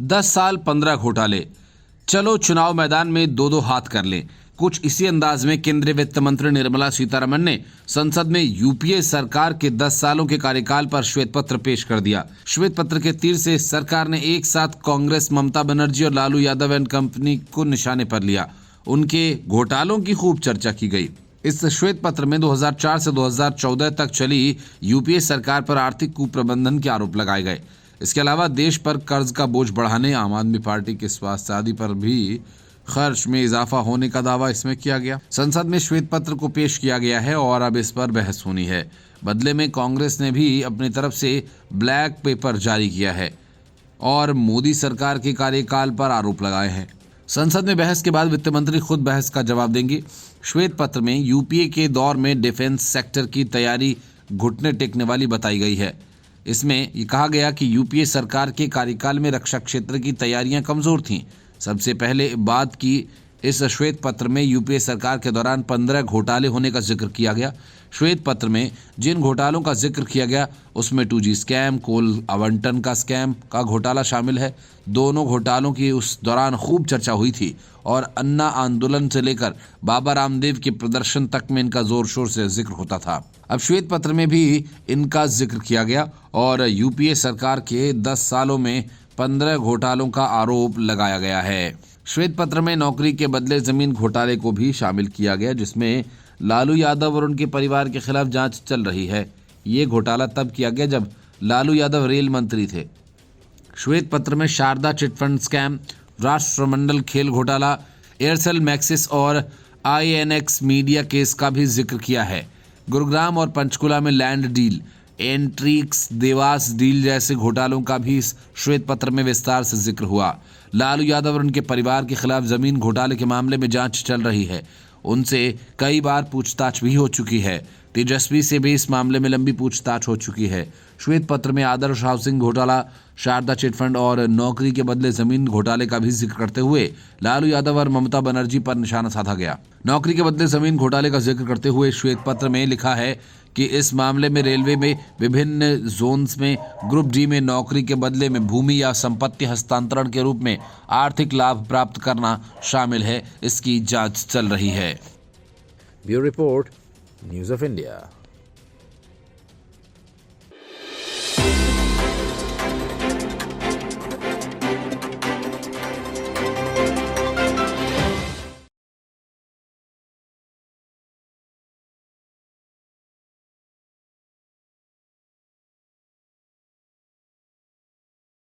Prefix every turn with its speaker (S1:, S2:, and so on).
S1: 10 साल 15 घोटाले, चलो चुनाव मैदान में दो दो हाथ कर लें। कुछ इसी अंदाज में केंद्रीय वित्त मंत्री निर्मला सीतारमण ने संसद में यूपीए सरकार के 10 सालों के कार्यकाल पर श्वेत पत्र पेश कर दिया। श्वेत पत्र के तीर से सरकार ने एक साथ कांग्रेस, ममता बनर्जी और लालू यादव एंड कंपनी को निशाने पर लिया। उनके घोटालों की खूब चर्चा की गई। इस श्वेत पत्र में 2004 से 2014 तक चली यूपीए सरकार पर आर्थिक कुप्रबंधन के आरोप लगाए गए। इसके अलावा देश पर कर्ज का बोझ बढ़ाने, आम आदमी पार्टी के स्वास्थ्य आदि पर भी खर्च में इजाफा होने का दावा इसमें किया गया। संसद में श्वेत पत्र को पेश किया गया है और अब इस पर बहस होनी है। बदले में कांग्रेस ने भी अपनी तरफ से ब्लैक पेपर जारी किया है और मोदी सरकार के कार्यकाल पर आरोप लगाए हैं। संसद में बहस के बाद वित्त मंत्री खुद बहस का जवाब देंगे। श्वेत पत्र में यूपीए के दौर में डिफेंस सेक्टर की तैयारी घुटने टेकने वाली बताई गई है। इसमें ये कहा गया कि यूपीए सरकार के कार्यकाल में रक्षा क्षेत्र की तैयारियां कमजोर थीं। सबसे पहले बात की इस श्वेत पत्र में यूपीए सरकार के दौरान 15 घोटाले होने का जिक्र किया गया। श्वेत पत्र में जिन घोटालों का जिक्र किया गया उसमें 2G स्कैम, कोल आवंटन का स्कैम का घोटाला शामिल है। दोनों घोटालों की उस दौरान खूब चर्चा हुई थी और अन्ना आंदोलन से लेकर बाबा रामदेव के प्रदर्शन तक में इनका जोर शोर से जिक्र होता था। अब श्वेत पत्र में भी इनका जिक्र किया गया और यूपीए सरकार के 10 सालों में 15 घोटालों का आरोप लगाया गया है। श्वेत पत्र में नौकरी के बदले जमीन घोटाले को भी शामिल किया गया, जिसमें लालू यादव और उनके परिवार के खिलाफ जांच चल रही है। ये घोटाला तब किया गया जब लालू यादव रेल मंत्री थे। श्वेत पत्र में शारदा चिटफंड स्कैम, राष्ट्रमंडल खेल घोटाला, एयरसेल मैक्सिस और INX मीडिया केस का भी जिक्र किया है। गुरुग्राम और पंचकुला में land deal, Antrix Dewas deal जैसे घोटालों का भी इस श्वेत पत्र में विस्तार से जिक्र हुआ। लालू यादव और उनके परिवार के खिलाफ जमीन घोटाले के मामले में जांच चल रही है। उनसे कई बार पूछताछ भी हो चुकी है। तेजस्वी से भी इस मामले में लंबी पूछताछ हो चुकी है। श्वेत पत्र में आदर्श हाउसिंग घोटाला, शारदा चिटफंड और नौकरी के बदले जमीन घोटाले का भी जिक्र करते हुए लालू यादव और ममता बनर्जी पर निशाना साधा गया। नौकरी के बदले जमीन घोटाले का जिक्र करते हुए श्वेत पत्र में लिखा है कि इस मामले में रेलवे में विभिन्न जोन्स में ग्रुप डी में नौकरी के बदले में भूमि या संपत्ति हस्तांतरण के रूप में आर्थिक लाभ प्राप्त करना शामिल है। इसकी जांच चल रही है। Bureau report, news of India.